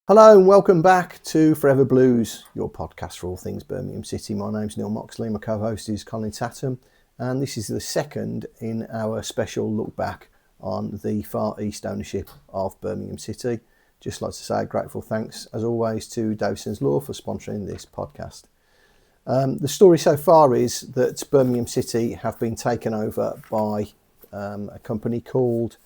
Hello and welcome back to Forever Blues, your podcast for all things Birmingham City. My name's Neil Moxley, my co-host is Colin, and this is the second in our special look back on the Far East ownership of Birmingham City. Just like to say grateful thanks as always to Davison's Law for sponsoring this podcast. The story so far is that Birmingham City have been taken over by a company called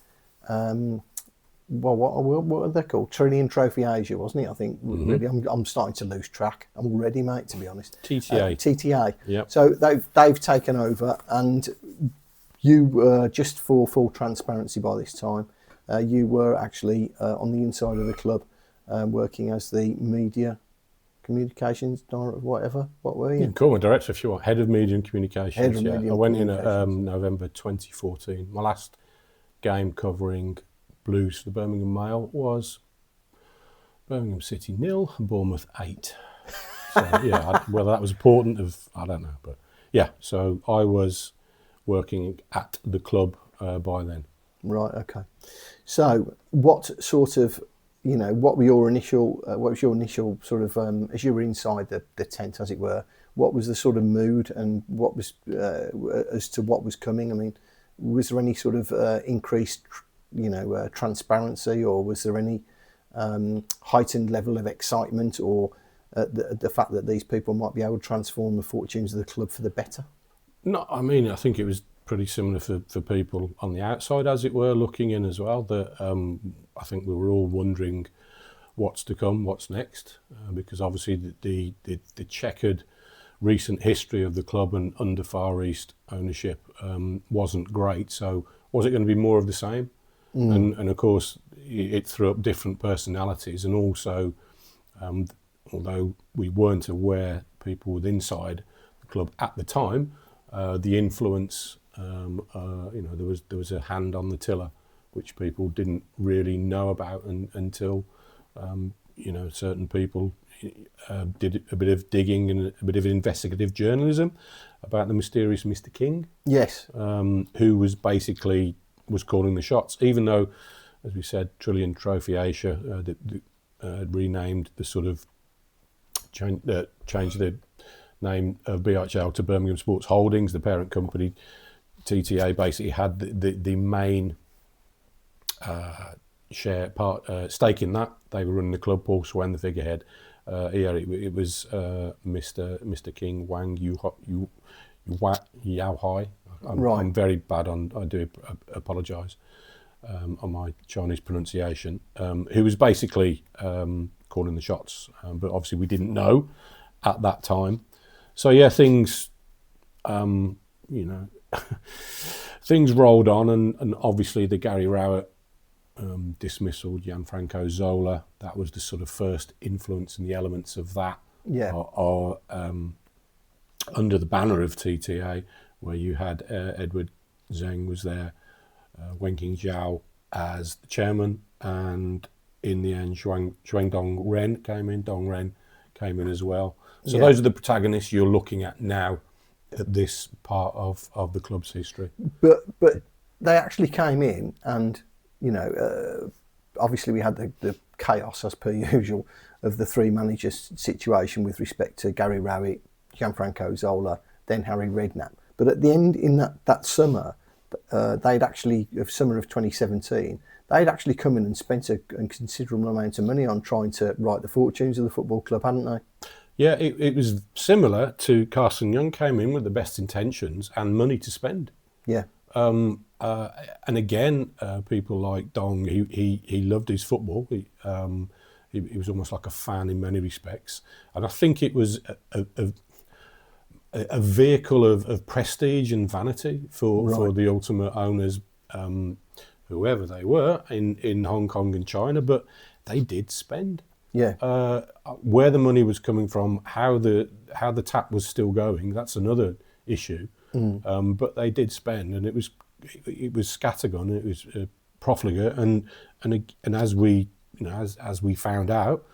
what are they called? Trillion Trophy Asia, wasn't it? I think really, I'm starting to lose track. I'm already, mate, to be honest. TTA. TTA. Yep. So they've taken over, and you just for full transparency by this time, you were actually on the inside of the club, working as the media communications director, whatever. What were you? You can call me director if you want. Head of Media and Communications. Head of Media and I went in at November 2014. My last game covering Blues for the Birmingham Mail was Birmingham City 0, Bournemouth 8. So yeah, whether that was important, I don't know, but yeah. So I was working at the club by then. Right. Okay. So what sort of, what was your initial sort of as you were inside the tent, as it were? What was the sort of mood, and what was as to what was coming? I mean, was there any sort of increased transparency, or was there any heightened level of excitement, or the fact that these people might be able to transform the fortunes of the club for the better? No, I mean, I think it was pretty similar for people on the outside, as it were, looking in as well. That I think we were all wondering what's to come, what's next, because obviously the checkered recent history of the club and under Far East ownership wasn't great. So was it going to be more of the same? And of course, it threw up different personalities, and also, although we weren't aware, people were inside the club at the time, the influence, there was a hand on the tiller, which people didn't really know about until, certain people did a bit of digging and a bit of investigative journalism about the mysterious Mr. King. Yes. Who was basically was calling the shots, even though, as we said, Trillion Trophy Asia renamed the sort of changed the name of BHL to Birmingham Sports Holdings, the parent company. TTA basically had the main stake in that. They were running the club. Paul Swen, the figurehead. It was Mr. King Wang Yao Hai. I'm very bad on. I do apologise on my Chinese pronunciation. Who was basically calling the shots, but obviously we didn't know at that time. So yeah, things, things rolled on, and obviously the Gary Rowett dismissal, Gianfranco Zola. That was the sort of first influence, and the elements of that are under the banner of TTA. Where you had Edward Zheng was there, Wenqing Zhao as the chairman, and in the end Xuandong Ren came in, Dong Ren came in as well. So those are the protagonists you're looking at now at this part of the club's history. But they actually came in, and obviously we had the chaos as per usual of the three managers situation with respect to Gary Rowett, Gianfranco Zola, then Harry Redknapp. But at the end, in that summer, they'd actually, of summer of 2017, they'd actually come in and spent a considerable amount of money on trying to write the fortunes of the football club, hadn't they? Yeah, it was similar to Carson Young came in with the best intentions and money to spend. Yeah. And again, people like Dong, he loved his football. He was almost like a fan in many respects. And I think it was a vehicle of prestige and vanity for the ultimate owners, whoever they were in Hong Kong and China, but they did spend. Yeah. Where the money was coming from, how the tap was still going, that's another issue. But they did spend, and it was scattergun, it was profligate, and as we found out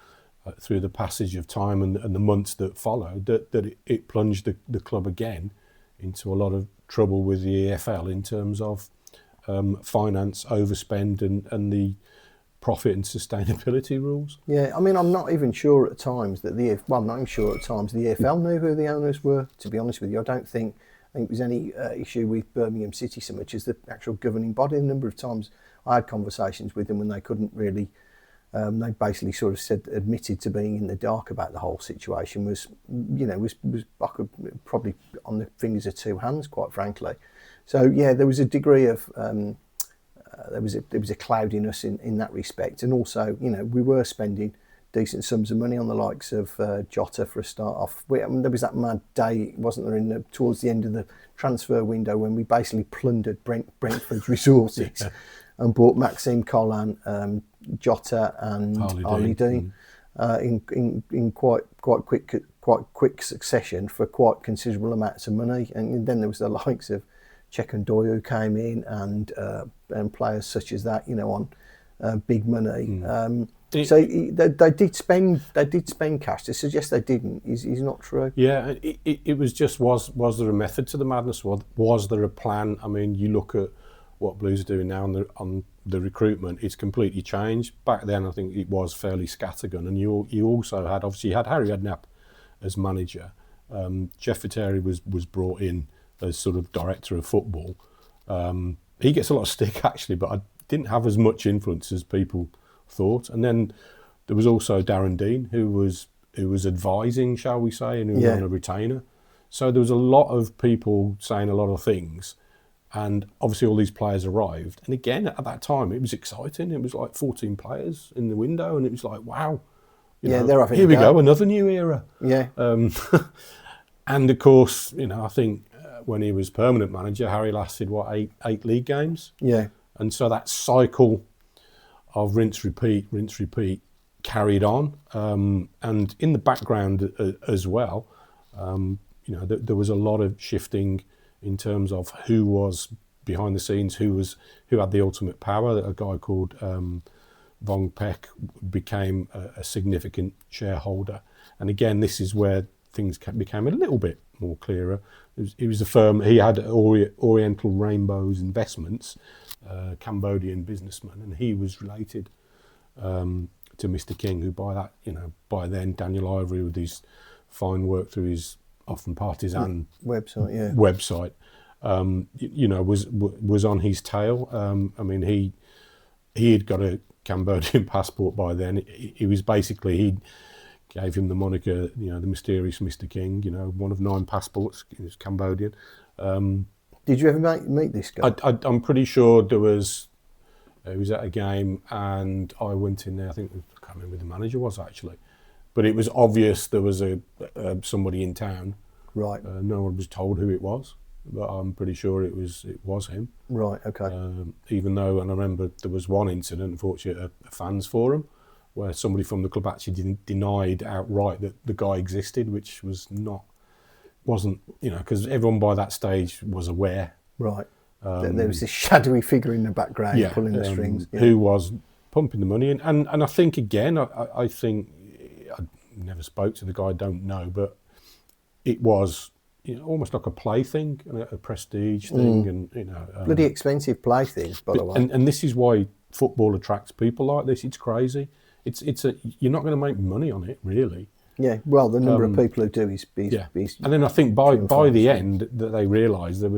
through the passage of time and the months that followed, that it plunged the club again into a lot of trouble with the EFL in terms of finance overspend and the profit and sustainability rules. Yeah, I mean, I'm not even sure at times that I'm not even sure at times the EFL knew who the owners were, to be honest with you. I think there was any issue with Birmingham City so much as the actual governing body. A number of times I had conversations with them when they couldn't really, they basically sort of admitted to being in the dark about the whole situation, was I could probably on the fingers of two hands, quite frankly. So yeah, there was a degree of, there was a cloudiness in that respect, and also we were spending decent sums of money on the likes of Jota for a start off. There was that mad day, wasn't there, towards the end of the transfer window when we basically plundered Brentford's resources and bought Maxime, Colin, Jota and Harley Dean in quite quick succession for quite considerable amounts of money. And then there was the likes of Xuandong who came in and players such as that, on big money. So they did spend cash. To suggest they didn't is not true. Yeah, it was just was there a method to the madness? Was there a plan? I mean, you look at what Blues are doing now on the recruitment. It's completely changed. Back then, I think it was fairly scattergun, and you also had Harry Redknapp as manager. Jeff Viteri was brought in as sort of director of football. He gets a lot of stick actually, but I didn't have as much influence as people thought. And then there was also Darren Dean, who was advising, shall we say, and who was on a retainer. So there was a lot of people saying a lot of things, and obviously all these players arrived. And again, at that time, it was exciting. It was like 14 players in the window, and it was like, wow, they're having here we go, another new era. Yeah. And of course, I think when he was permanent manager, Harry lasted eight league games. Yeah. And so that cycle of rinse repeat carried on, and in the background as well, there was a lot of shifting in terms of who was behind the scenes, who had the ultimate power. A guy called Vong Peck became a significant shareholder, and again, this is where things became a little bit more clearer. It was a firm. He had Oriental Rainbows Investments, Cambodian businessman, and he was related to Mr. King, who by then Daniel Ivory, with his fine work through his often partisan website, was on his tail. I mean, he had got a Cambodian passport by then. He was basically, he gave him the moniker, the mysterious Mr. King. One of 9 passports. He was Cambodian. Did you ever meet this guy? I'm pretty sure he was at a game, and I went in there. I can't remember who the manager was actually, but it was obvious there was somebody in town. Right. No one was told who it was, but I'm pretty sure it was him. Right. Okay. Even though, and I remember there was one incident, unfortunately, at a fans forum, where somebody from the club actually denied outright that the guy existed, which wasn't, because everyone by that stage was aware. Right. There was this shadowy figure in the background pulling the strings. Yeah. Who was pumping the money in. And I think, again, I think, I never spoke to the guy, I don't know, but it was almost like a play thing, a prestige thing. And bloody expensive play thing, by the way. And this is why football attracts people like this. It's crazy. You're not going to make money on it, really. Yeah, well, the number of people who do is and then I think by the end that they realised it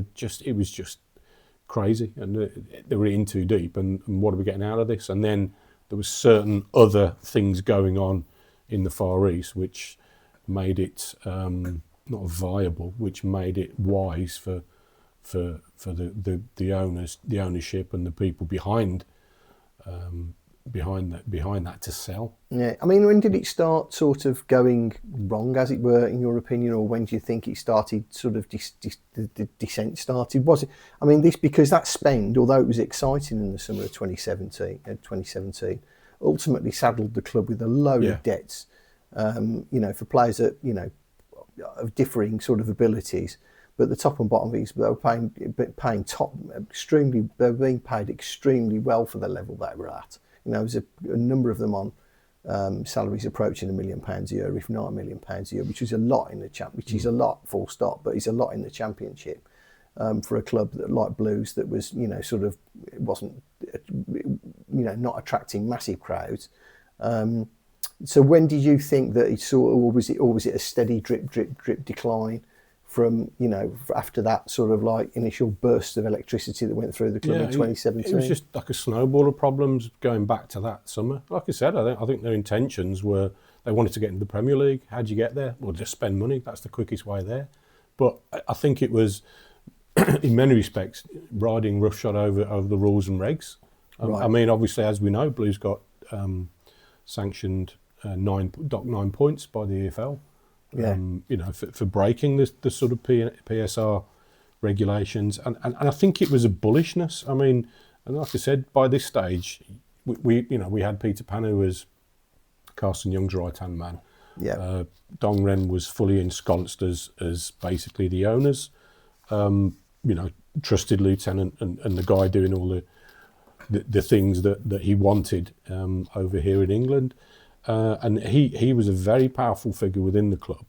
was just crazy, and they were in too deep. And what are we getting out of this? And then there was certain other things going on in the Far East which made it not viable, which made it wise for the owners, the ownership, and the people behind that to sell. Yeah, I mean, when did it start sort of going wrong, as it were, in your opinion, or when do you think it started, sort of the descent started? Was it, I mean, because that spend, although it was exciting in the summer of 2017, ultimately saddled the club with a load of debts, for players that, of differing sort of abilities. But the top and bottom of it is they were being paid extremely well for the level they were at. There was a number of them on salaries approaching £1 million a year, if not £1 million a year, which is a lot in the which is a lot, full stop, but it's a lot in the Championship for a club like Blues that was, sort of, it not attracting massive crowds. So when did you think that it sort of, or was it a steady drip decline from, after that sort of like initial burst of electricity that went through the club in 2017? It was just like a snowball of problems going back to that summer. Like I said, I think their intentions were they wanted to get into the Premier League. How'd you get there? Well, just spend money. That's the quickest way there. But I think it was, in many respects, riding roughshod over the rules and regs. Right. I mean, obviously, as we know, Blues got sanctioned 9 points by the EFL. Yeah. For breaking the sort of PSR regulations, and I think it was a bullishness. I mean, and like I said, by this stage, we had Peter Pan, who was Carson Young's right hand man. Yeah. Dong Ren was fully ensconced as basically the owners, trusted lieutenant and the guy doing all the things that he wanted over here in England. And he was a very powerful figure within the club.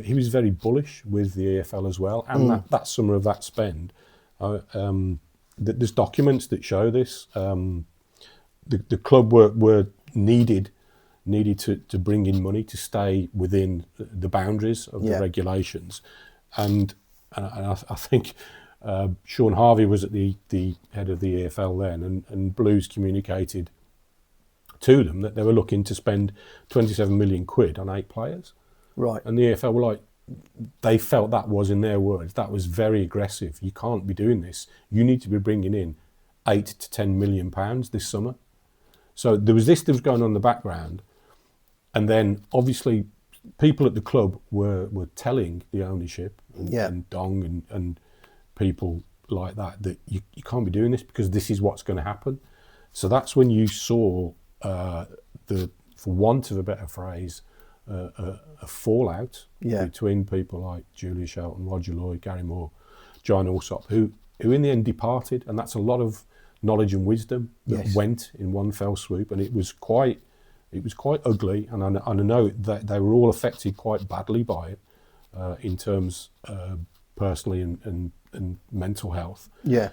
He was very bullish with the EFL as well, and that summer of that spend, there's documents that show this. The club were needed to bring in money to stay within the boundaries of the regulations, and I think Sean Harvey was at the head of the EFL then, and Blues communicated to them that they were looking to spend 27 million quid on 8 players. Right. And the EFL were like, they felt that was, in their words, that was very aggressive. You can't be doing this. You need to be bringing in 8 to 10 million pounds this summer. So there was this that was going on in the background. And then obviously people at the club were telling the ownership and Dong and people like that you can't be doing this because this is what's going to happen. So that's when you saw for want of a better phrase, a fallout between people like Julius Shelton, Roger Lloyd, Gary Moore, John Alsop, who in the end departed, and that's a lot of knowledge and wisdom that went in one fell swoop, and it was quite ugly, and I know that they were all affected quite badly by it in terms personally and mental health. Yeah.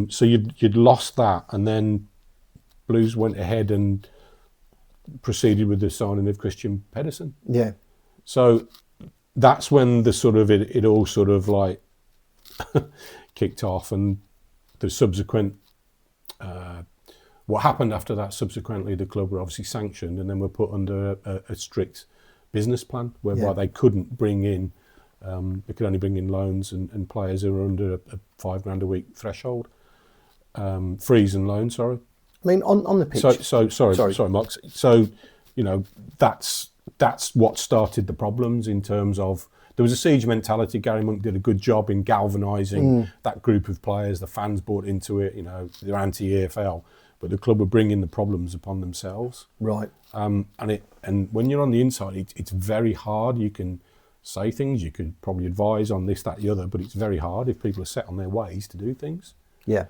So you'd lost that, and then Blues went ahead and proceeded with the signing of Christian Pedersen. Yeah. So that's when the sort of it all sort of like kicked off, and the subsequent what happened after that. Subsequently, the club were obviously sanctioned, and then were put under a strict business plan whereby they couldn't bring in. They could only bring in loans and players who were under a $5,000 a week threshold. Freeze and loan, sorry. I mean, on the pitch. Sorry, Mox. So, that's what started the problems in terms of there was a siege mentality. Gary Monk did a good job in galvanising that group of players. The fans bought into it. They're anti-EFL, but the club were bringing the problems upon themselves. Right. And when you're on the inside, it's very hard. You can say things. You could probably advise on this, that, the other, but it's very hard if people are set on their ways to do things. Yeah.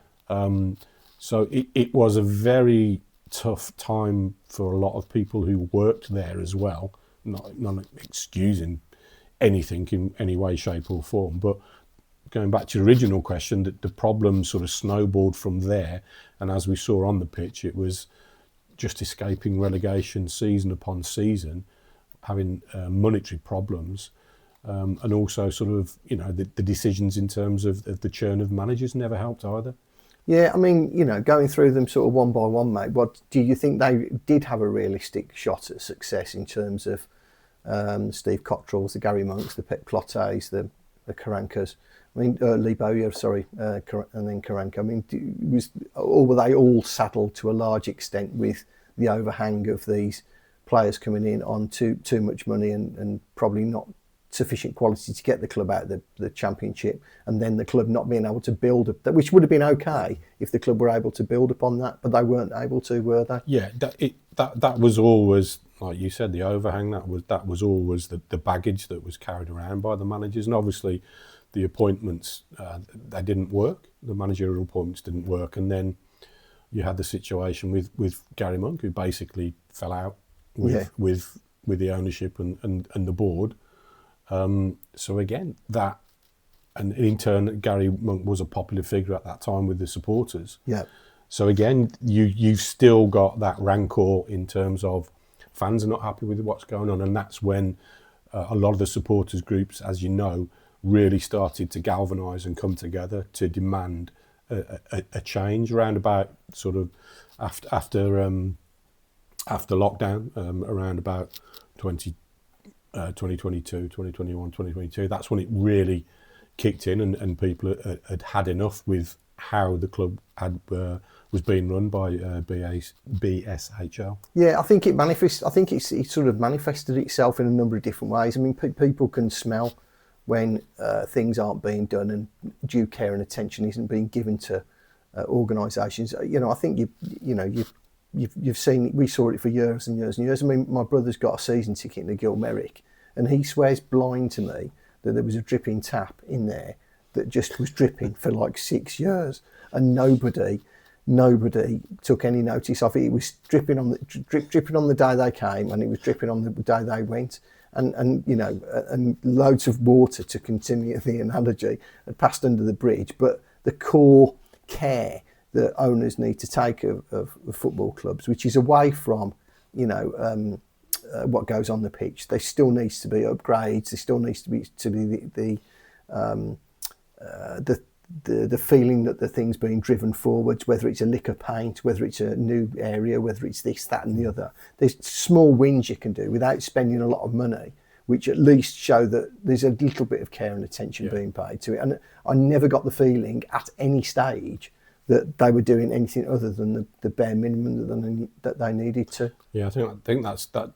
So it was a very tough time for a lot of people who worked there as well, not excusing anything in any way, shape or form. But going back to your original question, that the problem sort of snowballed from there. And as we saw on the pitch, it was just escaping relegation season upon season, having monetary problems. And also sort of, the decisions in terms of the churn of managers never helped either. Yeah, I mean, going through them sort of one by one, mate, what do you think they did have a realistic shot at success in terms of Steve Cottrell's, the Gary Monks, the Pep Clotets, the Karankas? I mean, Lee Bowyer, sorry, and then Karanka. I mean, were they all saddled to a large extent with the overhang of these players coming in on too much money and probably not sufficient quality to get the club out of the Championship, and then the club not being able to build up that, which would have been okay if the club were able to build upon that, but they weren't able to, were they? Yeah, that was always, like you said, the overhang. That was always the baggage that was carried around by the managers, and obviously the appointments they didn't work. The managerial appointments didn't work, and then you had the situation with Gary Monk, who basically fell out with the ownership and the board. So again, that, and in turn, Gary Monk was a popular figure at that time with the supporters. Yeah. So again, you've still got that rancor in terms of fans are not happy with what's going on, and that's when a lot of the supporters groups, as you know, really started to galvanise and come together to demand a change around about sort of after lockdown, around about 2022, 2021, 2022. That's when it really kicked in, and people had enough with how the club was being run by BSHL. Yeah, I think it sort of manifested itself in a number of different ways. I mean, people can smell when things aren't being done and due care and attention isn't being given to organisations. You know, I think you've seen. We saw it for years and years and years. I mean, my brother's got a season ticket in Gilmerick, and he swears blind to me that there was a dripping tap in there that just was dripping for like 6 years, and nobody took any notice of it. It was dripping on the day they came, and it was dripping on the day they went. And you know, and loads of water, to continue the analogy, had passed under the bridge. But the core care that owners need to take of football clubs, which is away from, you know, what goes on the pitch, there still needs to be upgrades. There still needs to be the feeling that the thing's being driven forwards, whether it's a lick of paint, whether it's a new area, whether it's this, that and the other. There's small wins you can do without spending a lot of money, which at least show that there's a little bit of care and attention being paid to it. And I never got the feeling at any stage that they were doing anything other than the bare minimum that they needed to. Yeah, I think that's a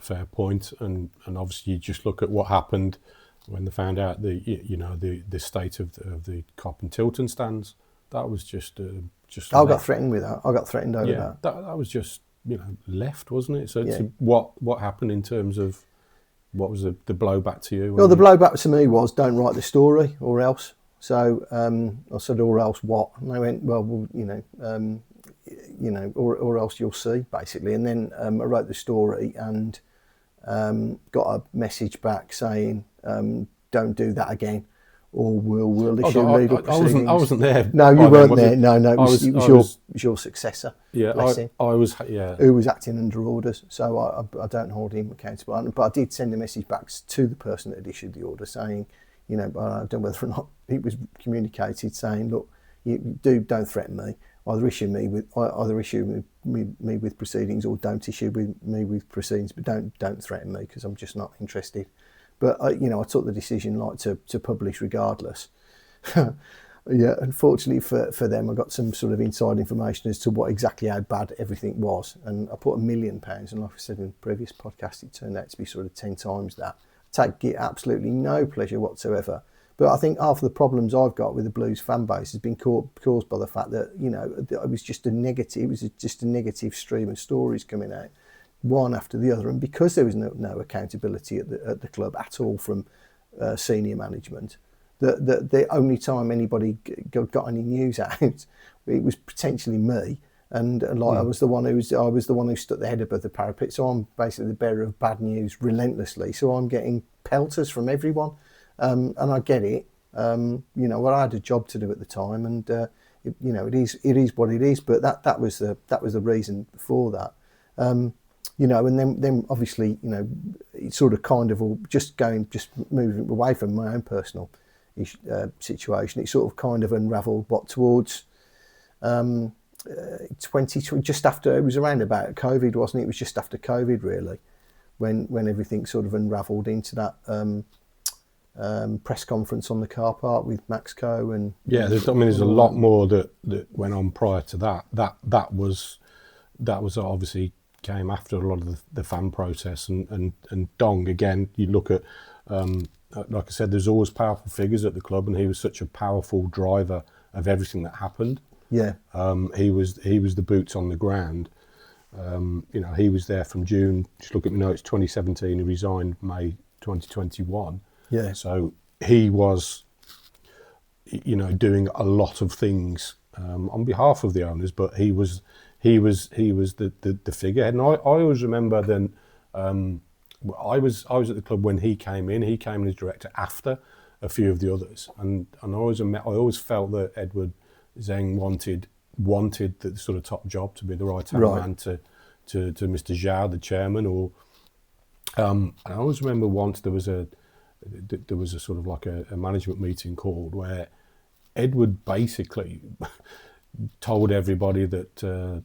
fair point. And obviously you just look at what happened when they found out the state of the Cop and Tilton stands. That was just I got threatened with that. I got threatened over that. That was just, you know, left, wasn't it? So what happened in terms of what was the blowback to you? Well, the blowback to me was, don't write the story or else. So I said, or else what? And they went, well, or else you'll see, basically. And then I wrote the story and got a message back saying, don't do that again, or we'll issue legal proceedings. I wasn't there. No, you weren't there. No, it was your successor. Yeah, I was. Yeah, who was acting under orders. So I don't hold him accountable. But I did send a message back to the person that had issued the order saying, you know, I don't know whether or not it was communicated, saying, look, don't threaten me. Either issue me with proceedings, or don't issue me with proceedings, but don't threaten me, because I'm just not interested. But I took the decision to publish regardless. Yeah, unfortunately for them, I got some sort of inside information as to what exactly how bad everything was, and I put £1 million, and like I said in the previous podcast, it turned out to be sort of 10 times that. I take absolutely no pleasure whatsoever. But I think half of the problems I've got with the Blues fan base has been caused by the fact that, you know, it was just a negative stream of stories coming out, one after the other. And because there was no accountability at the club at all from senior management, the only time anybody got any news out, it was potentially me. And I was the one who stuck the head above the parapet. So I'm basically the bearer of bad news relentlessly. So I'm getting pelters from everyone. And I get it. I had a job to do at the time, and it is what it is. But that was the reason for that. And then obviously, it's sort of kind of all just moving away from my own personal situation. It sort of kind of unravelled towards 2020, just after, it was around about COVID, wasn't it? It was just after COVID, really, when everything sort of unravelled into that. Press conference on the car park with MaxCo and there's a lot more that went on prior to that. That was obviously came after a lot of the fan process and Dong again. You look at like I said, there's always powerful figures at the club, and he was such a powerful driver of everything that happened. Yeah, he was the boots on the ground. He was there from June. Just look at my notes. 2017. He resigned May 2021. Yeah. So he was, doing a lot of things on behalf of the owners, but he was the figurehead. And I always remember then, I was at the club when he came in. He came in as director after a few of the others, and I always felt that Edward Zeng wanted wanted the sort of top job to be the right hand man to Mr. Zhao, the chairman. Or and I always remember once there was a sort of like a management meeting called where Edward basically told everybody that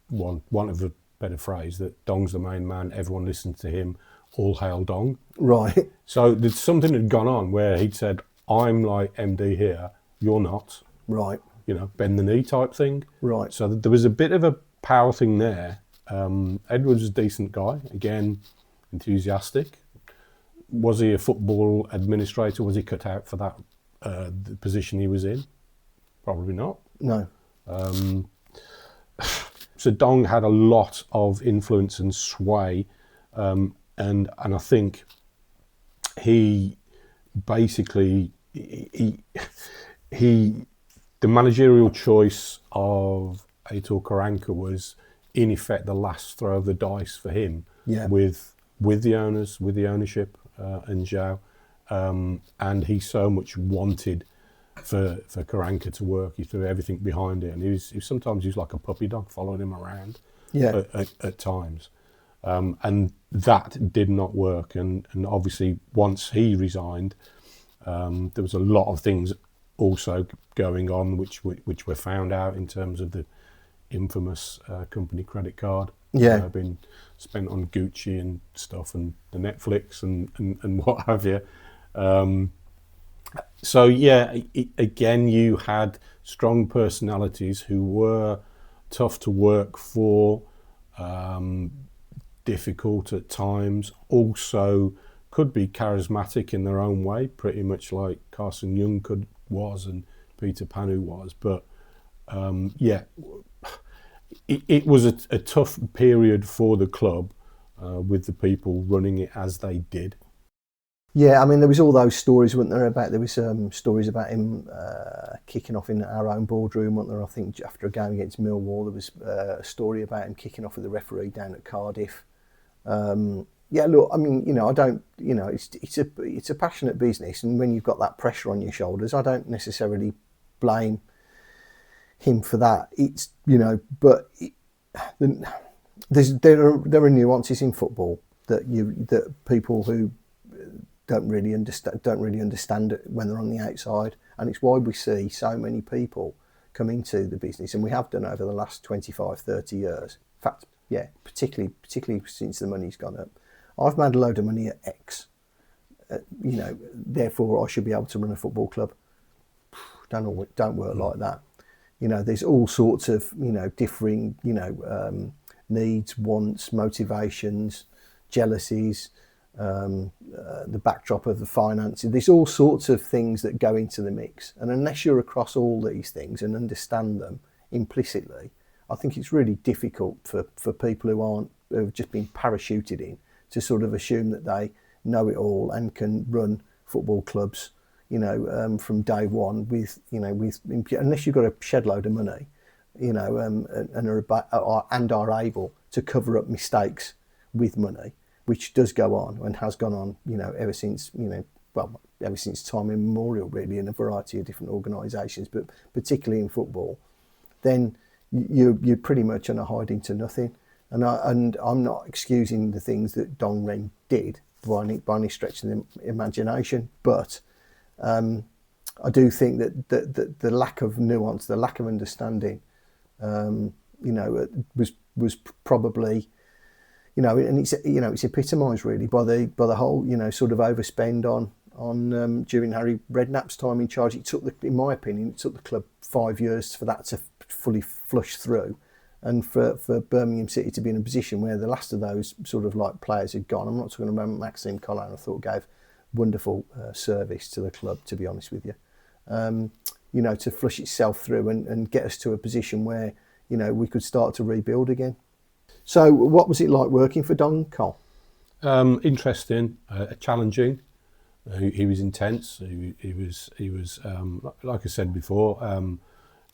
one of the better phrase, that Dong's the main man, everyone listens to him, all hail Dong. Right. So there's something had gone on where he'd said, I'm like MD here, you're not. Right. You know, bend the knee type thing. Right. So there was a bit of a power thing there. Edward was a decent guy, again, enthusiastic. Was he a football administrator? Was he cut out for that the position he was in? Probably not. No. So Dong had a lot of influence and sway, and I think he basically the managerial choice of Aitor Karanka was in effect the last throw of the dice for him. Yeah. with the owners, with the ownership and Zhao, and he so much wanted for Karanka to work. He threw everything behind it, and he was sometimes like a puppy dog following him around. Yeah. At times, and that did not work. And obviously, once he resigned, there was a lot of things also going on which were found out in terms of the infamous company credit card. Yeah. Been spent on Gucci and stuff, and the Netflix and what have you. So yeah, again, you had strong personalities who were tough to work for, difficult at times, also could be charismatic in their own way, pretty much like Carson Young was and Peter Panu was. But yeah, it was a tough period for the club with the people running it as they did. Yeah, I mean, there was all those stories, weren't there, about, there was stories about him kicking off in our own boardroom, weren't there? I think after a game against Millwall, there was a story about him kicking off with the referee down at Cardiff. Yeah, look, I mean, you know, I don't, you know, it's a passionate business, and when you've got that pressure on your shoulders, I don't necessarily blame him for that. It's, you know, but there are nuances in football that people who don't really understand it when they're on the outside, and it's why we see so many people come into the business, and we have done over the last 25, 30 years. In fact, yeah, particularly since the money's gone up. I've made a load of money at X, you know, therefore I should be able to run a football club. Don't work like that. You know, there's all sorts of, you know, differing, you know, needs, wants, motivations, jealousies, the backdrop of the finances. There's all sorts of things that go into the mix, and unless you're across all these things and understand them implicitly, I think it's really difficult for people who have just been parachuted in to sort of assume that they know it all and can run football clubs, you know, from day one with, you know, unless you've got a shed load of money, you know, and are able to cover up mistakes with money, which does go on and has gone on, you know, ever since time immemorial, really, in a variety of different organisations, but particularly in football, then you're pretty much on a hiding to nothing. And I'm not excusing the things that Dong Ren did by any stretch of the imagination, but I do think that the lack of nuance, the lack of understanding, you know, was probably, you know, and it's epitomised really by the whole, you know, sort of overspend on during Harry Redknapp's time in charge. In my opinion, it took the club 5 years for that to fully flush through, and for Birmingham City to be in a position where the last of those sort of like players had gone. I'm not talking about Maxime Colin. I thought gave wonderful service to the club, to be honest with you. You know, to flush itself through and get us to a position where, you know, we could start to rebuild again. So what was it like working for Dong, Col? Interesting, challenging. He was intense. He was like I said before,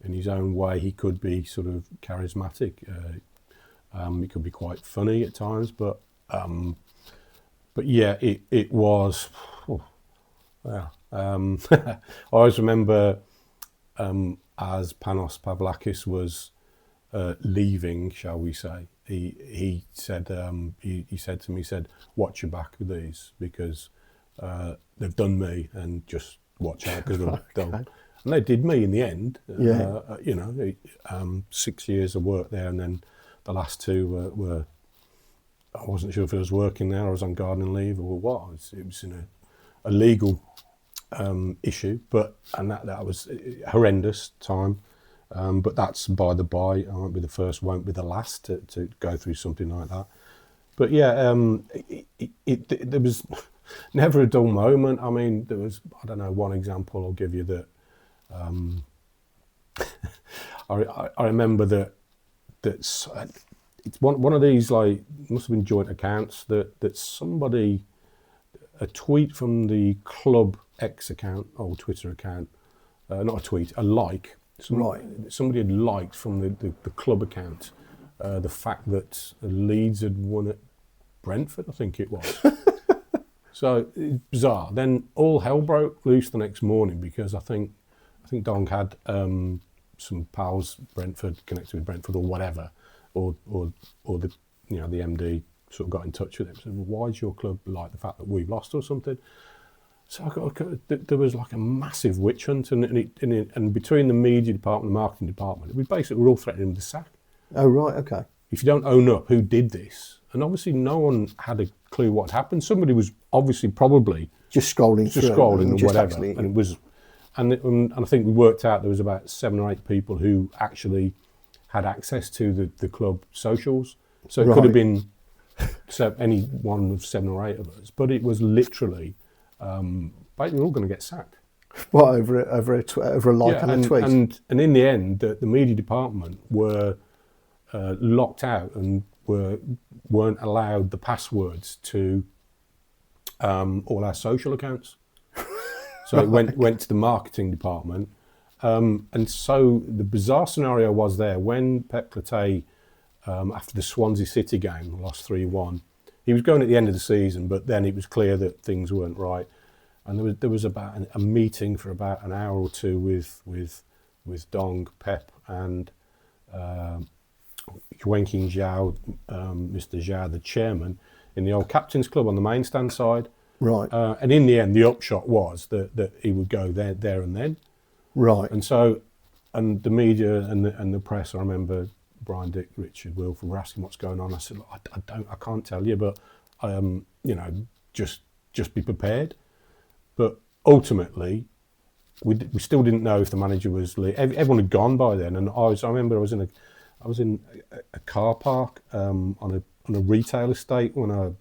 in his own way, he could be sort of charismatic. He could be quite funny at times, but yeah, it was. Oh, yeah. I always remember as Panos Pavlakis was leaving, shall we say, he said he said to me, he said, watch your back with these, because they've done me, and just watch out, because they'll and they did me in the end. You know, 6 years of work there, and then the last two were I wasn't sure if I was working there, I was on gardening leave or what. It was in a legal issue, and that was a horrendous time. But that's by the by. I won't be the first, won't be the last to go through something like that. But yeah, there was never a dull moment. I mean, there was, I don't know, one example I'll give you that. I remember that it's one of these, like, must have been joint accounts, that somebody, a tweet from the club X account, or Twitter account, not a tweet, a like. Somebody had liked from the club account the fact that Leeds had won at Brentford, I think it was. So bizarre. Then all hell broke loose the next morning, because I think Dong had some pals Brentford, connected with Brentford or whatever, or the the MD sort of got in touch with him and said, well, why is your club like the fact that we've lost or something? So there was like a massive witch hunt, and between the media department and the marketing department, we basically were all threatening him with the sack. Oh, right, okay. If you don't own up who did this, and obviously no one had a clue what happened. Somebody was obviously probably just scrolling or whatever, and it was, and I think we worked out there was about 7 or 8 people who actually had access to the club socials, so it could have been any one of 7 or 8 of us, but it was literally. Basically, we're all going to get sacked. What, over a like and a tweet? And in the end, the media department were locked out and weren't allowed the passwords to all our social accounts. So it went to the marketing department, and so the bizarre scenario was there when Pep Clotet, after the Swansea City game, lost 3-1. He was going at the end of the season, but then it was clear that things weren't right, and there was about a meeting for about an hour or two with Dong, Pep, and Yuenqing Zhao, Mr. Zhao, the chairman, in the old captain's club on the main stand side. Right. And in the end, the upshot was that he would go there and then. Right. And so, and the media and the press, I remember Brian, Dick, Richard, Wilford were asking what's going on. I said, look, I can't tell you, but just be prepared. But ultimately, we still didn't know if the manager was. Everyone had gone by then, and I remember I was in a car park on a retail estate when I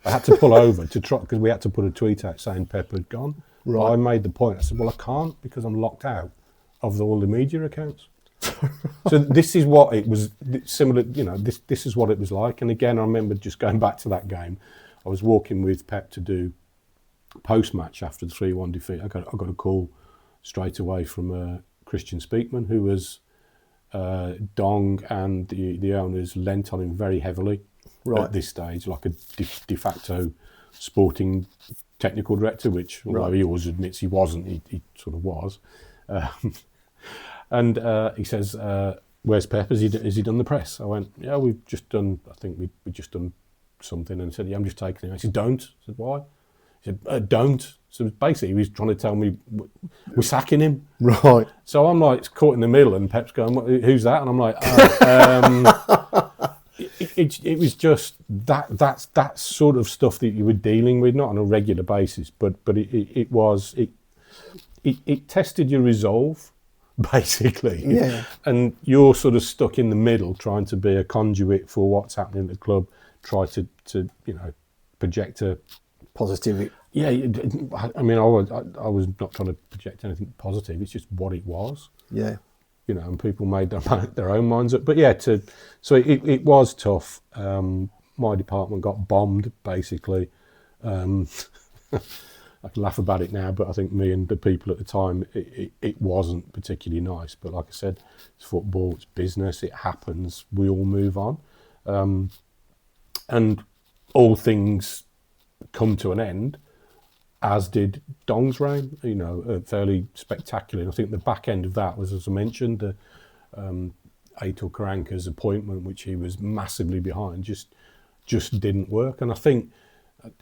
had to pull over to try, because we had to put a tweet out saying Pep had gone. Right. I made the point. I said, well, I can't, because I'm locked out of all the media accounts. So this is what it was similar, this is what it was like. And again, I remember just going back to that game. I was walking with Pep to do post-match after the 3-1 defeat. I got a call straight away from Christian Speakman, who was Dong and the owners lent on him very heavily at this stage, like a de facto sporting technical director, which although he always admits he wasn't, he sort of was. And he says, where's Pep? Has he done the press? I went, yeah, we've just done, I think we've just done something. And he said, yeah, I'm just taking it. I said, don't. I said, why? He said, don't. So basically he was trying to tell me we're sacking him. Right. So I'm like caught in the middle, and Pep's going, who's that? And I'm like, it was just that sort of stuff that you were dealing with, not on a regular basis, but it tested your resolve, basically. Yeah. And you're sort of stuck in the middle, trying to be a conduit for what's happening at the club, try to project a positivity. Yeah, I mean, I was not trying to project anything positive. It's just what it was. Yeah. And people made their own minds up. But yeah, so it was tough. My department got bombed, basically. I can laugh about it now, but I think me and the people at the time, it wasn't particularly nice. But like I said, it's football, it's business, it happens. We all move on. And all things come to an end. as did Dong's reign, fairly spectacular. And I think the back end of that was, as I mentioned, the Aitor Karanka's appointment, which he was massively behind, just didn't work. And I think,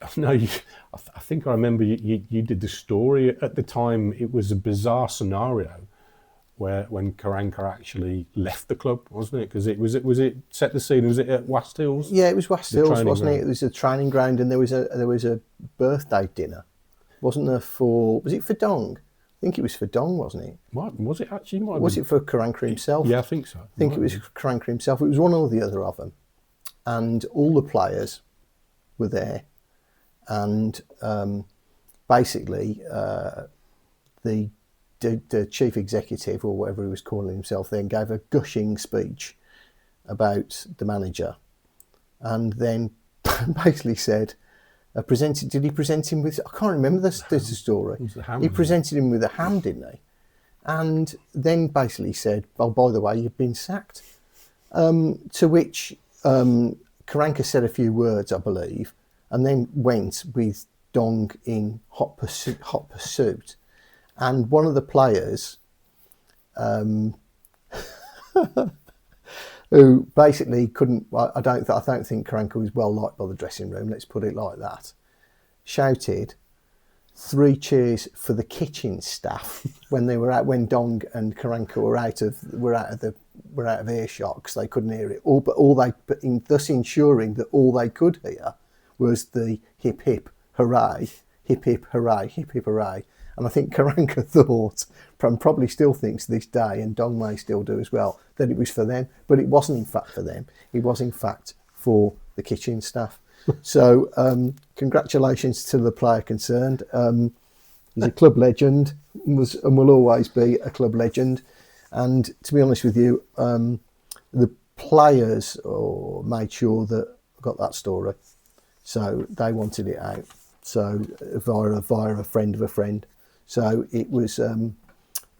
I think I remember you did the story at the time. It was a bizarre scenario when Karanka actually left the club, wasn't it? Because was it set the scene? Was it at West Hills? Yeah, it was West Hills, wasn't ground. it? It was a training ground, and there was a birthday dinner, wasn't there? Was it for Dong? I think it was for Dong, wasn't it? Was it actually? Was it for Karanka himself? Yeah, I think so. I think it was Karanka himself. It was one or the other of them, and all the players were there, and basically the chief executive, or whatever he was calling himself then, gave a gushing speech about the manager, and then basically said, did he present him with, I can't remember the story. He presented him with a ham, didn't he? And then basically said, oh, by the way, you've been sacked. To which Karanka said a few words, I believe, and then went with Dong in hot pursuit. And one of the players, who basically couldn't, I don't think Karanka was well liked by the dressing room, let's put it like that, shouted 3 cheers for the kitchen staff when Dong and Karanka were out of earshot, because they couldn't hear it. Thus ensuring that all they could hear was the hip hip hooray, hip hip hooray, hip hip hooray. And I think Karanka thought, and probably still thinks to this day, and Dong may still do as well, that it was for them. But it wasn't in fact for them. It was in fact for the kitchen staff. So congratulations to the player concerned. He's a club legend, and will always be a club legend. And to be honest with you, the players made sure that I got that story. So they wanted it out. So via a friend of a friend. So it was, it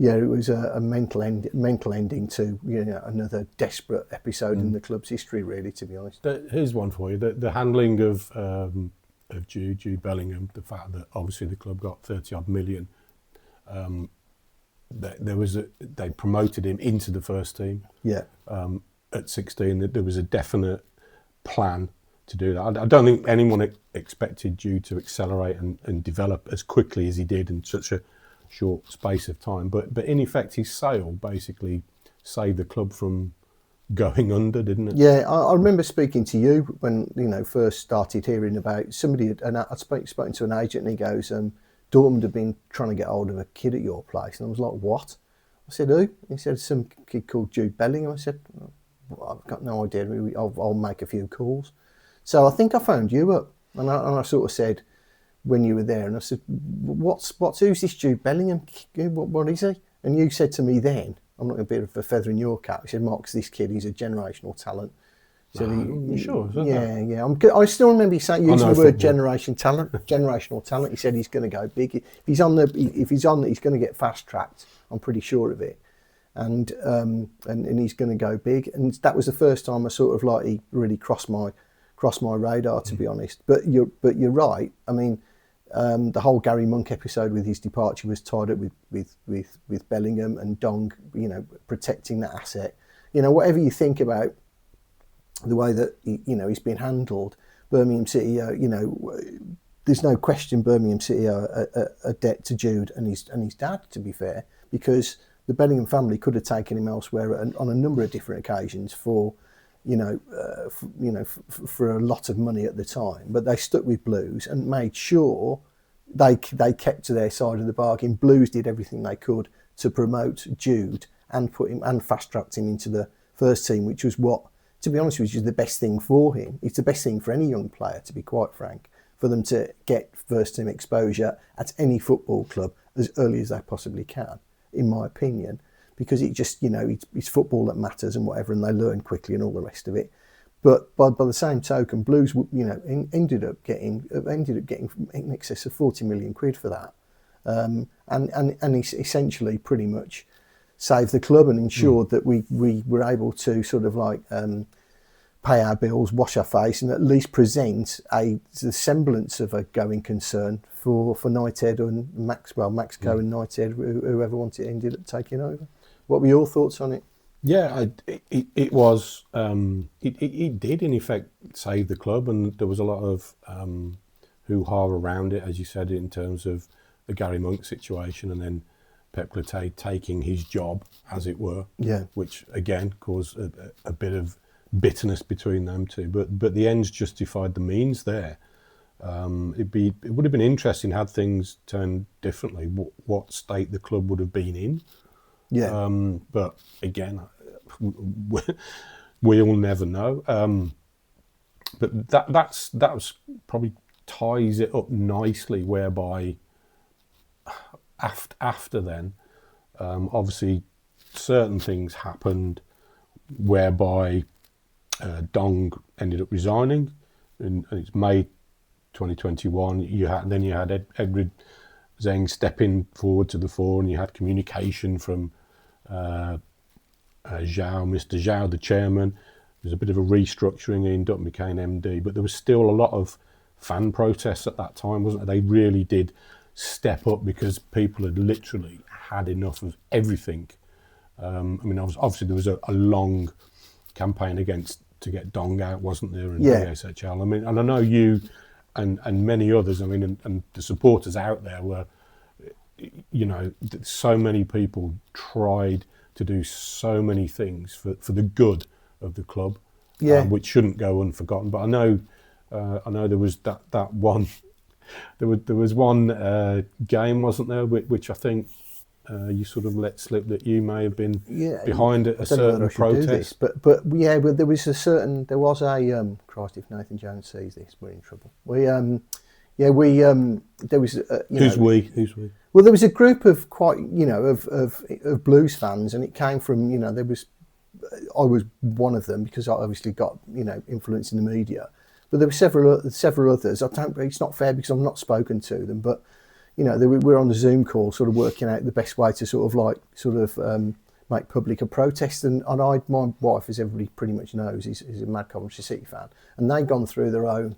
was a mental ending to another desperate episode in the club's history, really, to be honest. Here's one for you: the handling of Jude Bellingham, the fact that obviously the club got 30-odd million. They promoted him into the first team. Yeah. At 16, that there was a definite plan to do that. I don't think anyone expected Jude to accelerate and develop as quickly as he did in such a short space of time. But in effect, his sale basically saved the club from going under, didn't it? Yeah, I remember speaking to you when first started hearing about somebody. I'd spoken to an agent, and he goes, "Dortmund have been trying to get hold of a kid at your place," and I was like, "What?" I said, "Who?" He said, "Some kid called Jude Bellingham." I said, "I've got no idea. I'll make a few calls." So I think I phoned you up, and I sort of said, when you were there, and I said, who's this Jude Bellingham? What is he? And you said to me then, I'm not going to be a feather in your cap. You said, Mox, this kid, he's a generational talent. So sure? Yeah. I still remember you saying, using the word generational talent. He said he's going to go big. If he's on, he's going to get fast tracked. I'm pretty sure of it. And he's going to go big. And that was the first time I sort of like he really crossed my radar, to be honest. But you're right. I mean, the whole Gary Monk episode with his departure was tied up with Bellingham and Dong, protecting that asset. Whatever you think about the way that he's been handled, Birmingham City, there's no question Birmingham City are a debt to Jude and his dad, to be fair, because the Bellingham family could have taken him elsewhere on a number of different occasions for a lot of money at the time, but they stuck with Blues and made sure they kept to their side of the bargain. Blues did everything they could to promote Jude and put him and fast tracked him into the first team, which was what, to be honest with you, is the best thing for him. It's the best thing for any young player, to be quite frank, for them to get first team exposure at any football club as early as they possibly can, in my opinion. Because it just, it's football that matters and whatever, and they learn quickly and all the rest of it. But by the same token, Blues, ended up getting in excess of 40 million quid for that, and essentially pretty much saved the club and ensured that we were able to sort of like pay our bills, wash our face, and at least present the semblance of a going concern for Knighthead and MaxCo and Knighthead, whoever wanted ended up taking over. What were your thoughts on it? Yeah, it was. It did in effect save the club, and there was a lot of hoo-ha around it, as you said, in terms of the Gary Monk situation, and then Pep Clotet taking his job, as it were. Yeah. Which again caused a bit of bitterness between them two. But the ends justified the means there. It would have been interesting had things turned differently. What state the club would have been in. Yeah. But again, we'll never know. But that was probably ties it up nicely, whereby after then, obviously certain things happened whereby Dong ended up resigning, and it's May 2021. You had Edward Zeng stepping forward to the fore, and you had communication from Mr. Zhao, the chairman. There's a bit of a restructuring. Ian Dutton became MD, but there was still a lot of fan protests at that time, wasn't there? They really did step up because people had literally had enough of everything. I mean, obviously there was a long campaign to get Dong out, wasn't there, in BSHL. I mean, and I know you and many others, I mean, and the supporters out there were, you know, so many people tried to do so many things for the good of the club, which shouldn't go unforgotten. But I know there was that one. There was one game, wasn't there, which I think you sort of let slip that you may have been behind a certain protest. But there was Christ, if Nathan Jones sees this, we're in trouble. There was Who's we? Well, there was a group of of blues fans, and it came from I was one of them because I obviously got influence in the media. But there were several others. It's not fair because I've not spoken to them, but we're on the Zoom call, sort of working out the best way to make public a protest. And my wife, as everybody pretty much knows, is a mad Coventry City fan, and they'd gone through their own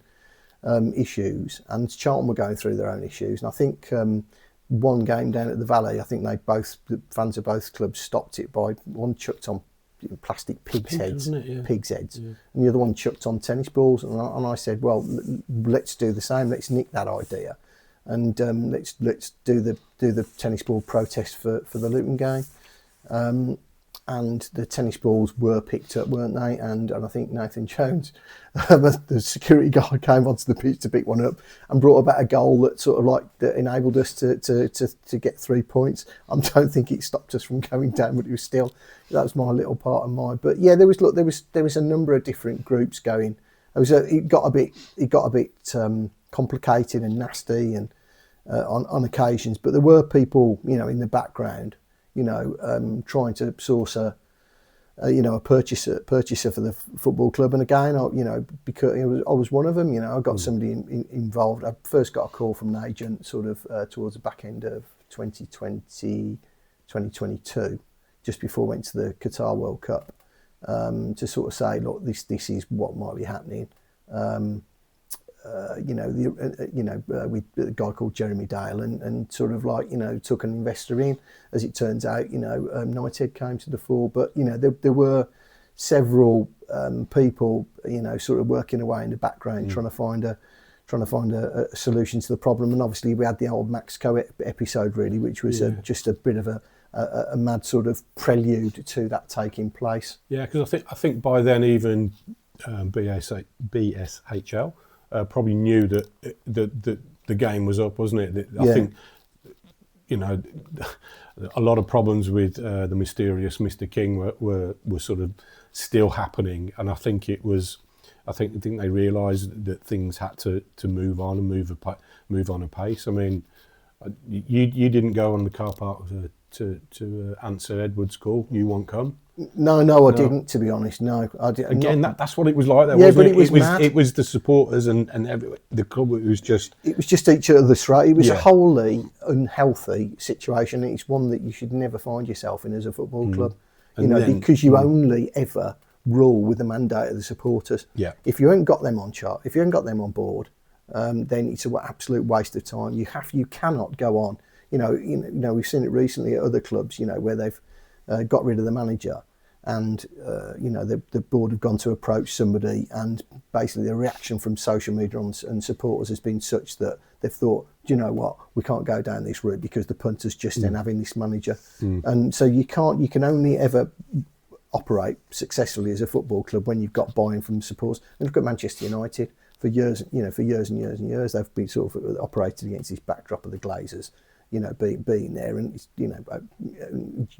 issues, and Charlton were going through their own issues. And I think one game down at the Valley, I think the fans of both clubs stopped it by one chucked on plastic pigs' heads, and the other one chucked on tennis balls. And I said, well, let's do the same. Let's nick that idea, and let's do the tennis ball protest for the Luton game. And the tennis balls were picked up, weren't they? And I think Nathan Jones, the security guard, came onto the pitch to pick one up and brought about a goal that enabled us to get 3 points. I don't think it stopped us from going down, but that was my little part of mine. But yeah, there was a number of different groups going. It got a bit complicated and nasty and on occasions, but there were people in the background trying to source a purchaser for the football club. And again, because I was one of them. I got somebody involved. I first got a call from an agent towards the back end of 2022, just before I went to the Qatar World Cup, to sort of say, look, this is what might be happening. With a guy called Jeremy Dale, and sort of took an investor in. As it turns out, Knighthead came to the fore, but there were several people, sort of working away in the background, trying to find a solution to the problem. And obviously, we had the old MaxCo episode, really, which was just a bit of a mad sort of prelude to that taking place. Yeah, because I think by then even BSHL. Probably knew that the game was up, wasn't it? I think, a lot of problems with the mysterious Mr. King were sort of still happening, and I think they realised that things had to move on and move on apace. I mean, you didn't go on the car park to answer Edward's call. You won't come. No, I didn't. To be honest, no. I did. Again, that's what it was like. There, yeah, wasn't but it was mad. It was the supporters and the club. It was just each other's throat. It was a wholly unhealthy situation. It's one that you should never find yourself in as a football club. Because you only ever rule with the mandate of the supporters. Yeah. If you ain't got them on chart, if you ain't got them on board, then it's an absolute waste of time. You cannot go on. We've seen it recently at other clubs, where they've got rid of the manager, and the board have gone to approach somebody, and basically the reaction from social media and supporters has been such that they've thought, do you know what, we can't go down this route because the punters just then having this manager, and so you can only ever operate successfully as a football club when you've got buy-in from supporters. And look at Manchester United. For years and years, they've been sort of operated against this backdrop of the Glazers, being there, and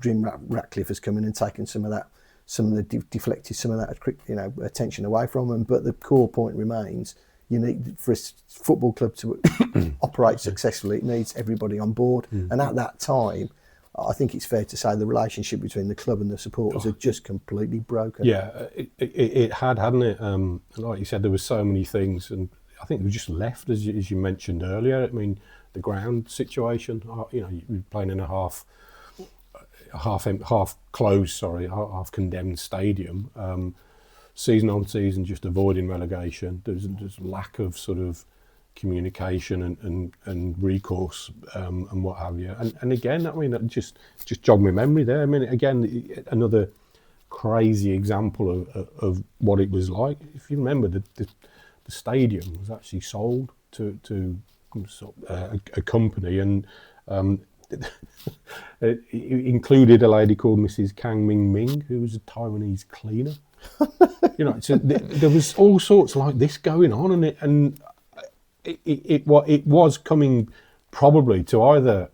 Jim Ratcliffe has come in and taken deflected some of that, attention away from them. But the core point remains: you need, for a football club to operate successfully, it needs everybody on board. And at that time, I think it's fair to say the relationship between the club and the supporters had just completely broken. Yeah, it had, hadn't it? Like you said, there were so many things, and I think we just left, as you mentioned earlier. I mean, the ground situation. You're playing in a half condemned stadium. Season on season, just avoiding relegation. There's lack of sort of communication and recourse and what have you. And again, I mean, that just jogged my memory there. I mean, again, another crazy example of what it was like. If you remember, the stadium was actually sold to a company, and it included a lady called Mrs. Kang Ming Ming, who was a Taiwanese cleaner. So there was all sorts like this going on, and it was coming probably to either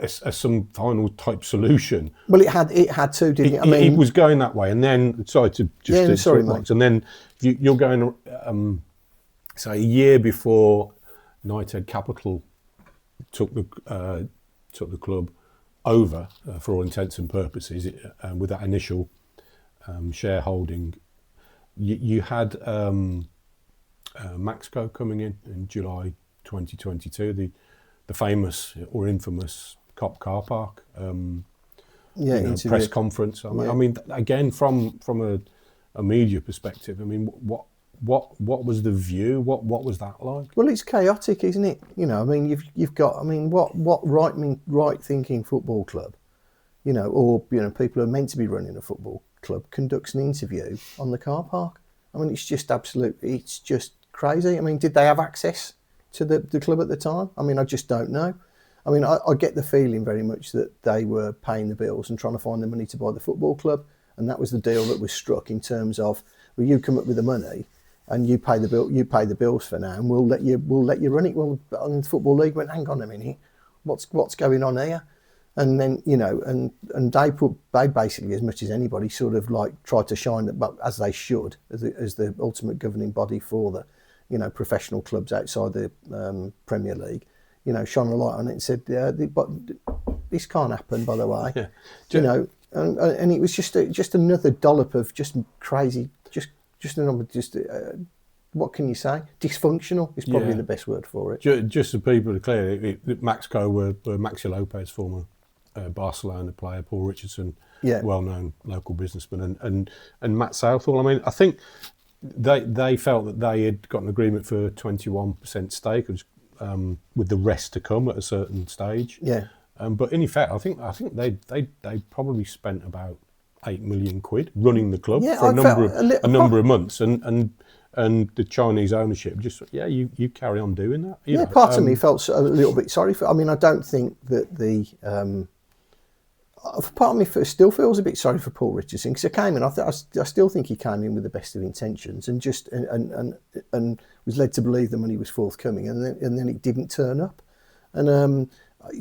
some final type solution. Well, it had to, didn't it? I mean, it was going that way, and then and then you're going. So a year before Knighthead Capital took the club over for all intents and purposes, with that initial shareholding, you had MaxCo coming in July 2022, the famous or infamous Cop car park press conference. I mean, again, from a media perspective, I mean, what was the view? What was that like? Well, it's chaotic, isn't it? I mean, you've got, I mean, what right thinking football club, or people who are meant to be running a football club conducts an interview on the car park? I mean, it's just it's just crazy. I mean, did they have access to the club at the time? I mean, I just don't know. I mean, I get the feeling very much that they were paying the bills and trying to find the money to buy the football club, and that was the deal that was struck in terms of, well, you come up with the money and you pay the bill, you pay the bills for now, and we'll let you run it. Well, on the Football League went, hang on a minute, what's going on here? And then and they basically, as much as anybody, sort of like tried to shine that, but as they should, as the ultimate governing body for the professional clubs outside the Premier League, shone a light on it and said, but this can't happen, by the way. Yeah. And it was just another dollop of just crazy, what can you say? Dysfunctional is probably the best word for it. Just so people are clear, MaxCo were Maxi Lopez, former Barcelona player, Paul Richardson, well-known local businessman, and Matt Southall. I mean, I think they felt that they had got an agreement for 21% stake, with the rest to come at a certain stage. Yeah. But in effect, I think they probably spent about £8 million running the club for a number of months, and the Chinese ownership just you carry on doing that. Part of me felt a little bit sorry for. I mean, I don't think that the part of me still feels a bit sorry for Paul Richardson, because he came in. I still think he came in with the best of intentions and just and was led to believe the money was forthcoming, and then it didn't turn up, and.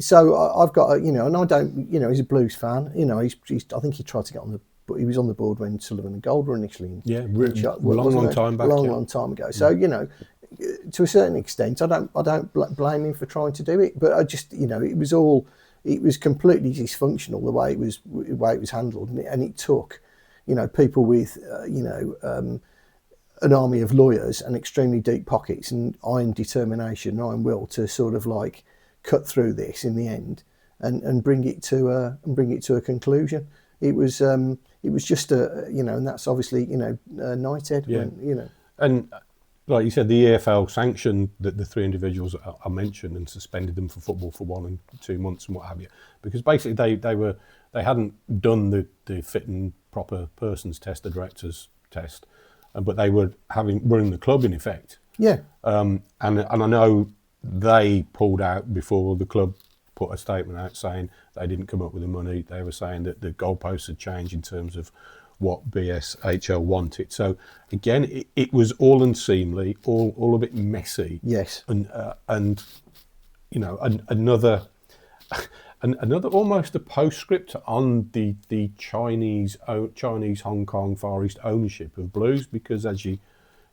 So I've got, and I don't, he's a Blues fan. I think he tried to get on the, but he was on the board when Sullivan and Gold were initially. Long time back. Long time ago. So to a certain extent, I don't blame him for trying to do it. But I just, it was completely dysfunctional the way it was handled, and it took, people with, an army of lawyers and extremely deep pockets and iron determination, iron will to sort of like cut through this in the end and bring it to a conclusion. It was just a, and that's obviously, Knighthead, when. And like you said, the EFL sanctioned the three individuals I mentioned and suspended them for football for 1 and 2 months and what have you, because basically they hadn't done the fit and proper persons test, the directors test, but they were running the club in effect. Yeah. And I know they pulled out before the club put a statement out saying they didn't come up with the money. They were saying that the goalposts had changed in terms of what BSHL wanted. So again, it was all unseemly, all a bit messy. Yes. And another almost a postscript on the Chinese Hong Kong Far East ownership of Blues, because as you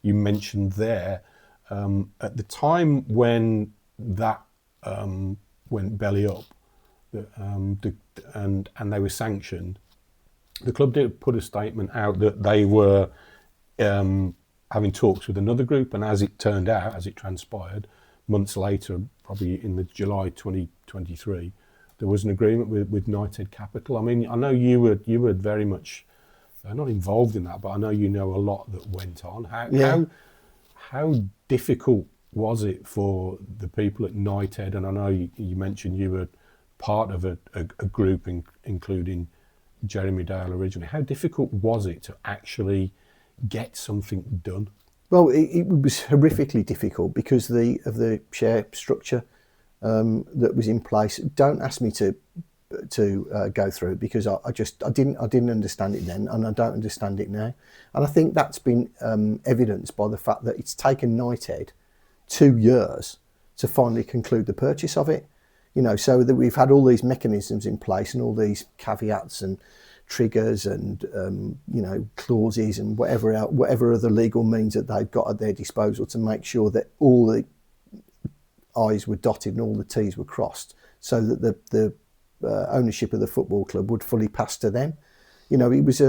mentioned there, at the time when that went belly up, and they were sanctioned, the club did put a statement out that they were having talks with another group, and as it turned out, as it transpired, months later, probably in the July 2023, there was an agreement with Knighthead Capital. I mean, I know you were very much not involved in that, but I know you know a lot that went on. How difficult was it for the people at Knighthead? And I know you mentioned you were part of a group including Jeremy Dale originally. How difficult was it to actually get something done? Well, it was horrifically difficult because of the share structure that was in place. Don't ask me to go through it, because I didn't understand it then, and I don't understand it now. And I think that's been evidenced by the fact that it's taken Knighthead 2 years to finally conclude the purchase of it. So that we've had all these mechanisms in place and all these caveats and triggers and clauses and whatever other legal means that they've got at their disposal to make sure that all the I's were dotted and all the T's were crossed, so that the ownership of the football club would fully pass to them. It was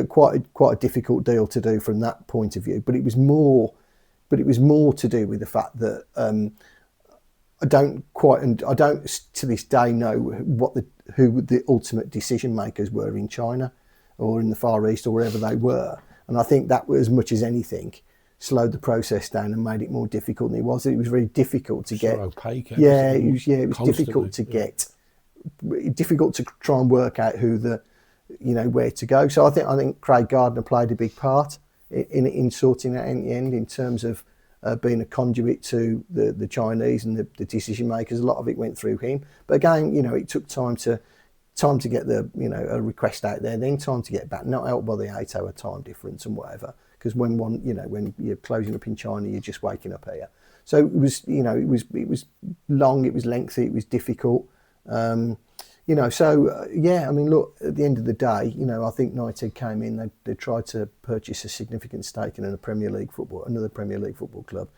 quite a difficult deal to do from that point of view, but it was more to do with the fact that I don't to this day know who the ultimate decision makers were in China or in the Far East or wherever they were, and I think that was, as much as anything, slowed the process down and made it more difficult than it was. It was very difficult to get. Opaque. It was difficult to get. Difficult to try and work out who where to go. So I think Craig Gardner played a big part in sorting that in the end, in terms of being a conduit to the Chinese and the decision makers. A lot of it went through him, but again, it took time to get the a request out there, then time to get back. Not helped by the 8-hour time difference and whatever, because when when you're closing up in China, you're just waking up here. So it was it was long, it was lengthy, it was difficult. I mean, look, at the end of the day, I think Knighthead came in, they tried to purchase a significant stake in another Premier League football club,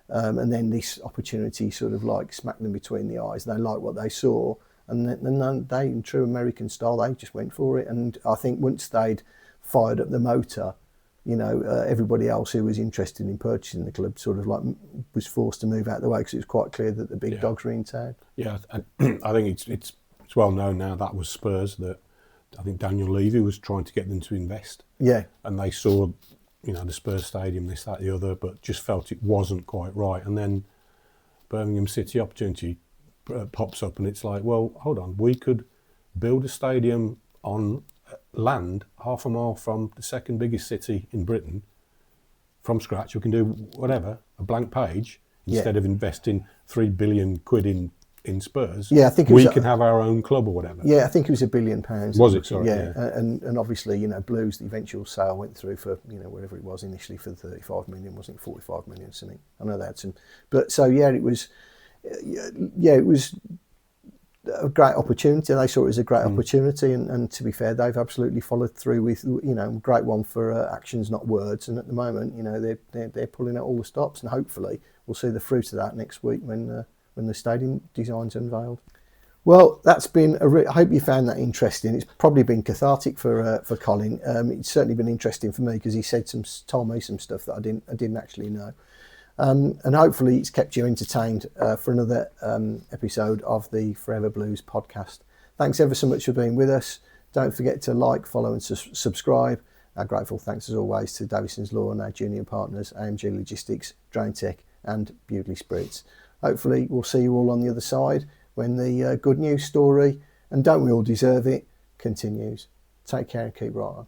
and then this opportunity sort of like smacked them between the eyes. They liked what they saw, and then they, in true American style, they just went for it. And I think once they'd fired up the motor, everybody else who was interested in purchasing the club sort of like was forced to move out of the way, because it was quite clear that the big dogs were in town. Yeah, and I think it's well known now that was Spurs, that I think Daniel Levy was trying to get them to invest. Yeah. And they saw, the Spurs stadium, this, that, the other, but just felt it wasn't quite right. And then Birmingham City opportunity pops up, and it's like, well, hold on, we could build a stadium on land half a mile from the second biggest city in Britain from scratch. We can do whatever, a blank page, instead of investing £3 billion in Spurs. Yeah, I think we can have our own club or whatever. Yeah, I think it was £1 billion. Was it? Sorry. Yeah. And obviously, Blues, the eventual sale went through for whatever it was initially, for 35 million, wasn't it? 45 million something. I know they had some, but so it was a great opportunity. They saw it as a great opportunity, and to be fair, they've absolutely followed through with great one for actions, not words. And at the moment, they're pulling out all the stops, and hopefully we'll see the fruit of that next week when the stadium design's unveiled. Well, that's been I hope you found that interesting. It's probably been cathartic for Colin. It's certainly been interesting for me, because he told me some stuff that I didn't actually know. And hopefully it's kept you entertained for another episode of the Forever Blues podcast. Thanks ever so much for being with us. Don't forget to like, follow and subscribe. Our grateful thanks as always to Davison's Law and our junior partners, AMG Logistics, Drone Tech and Bewdley Spirits. Hopefully we'll see you all on the other side when the good news story, and don't we all deserve it, continues. Take care and keep right on.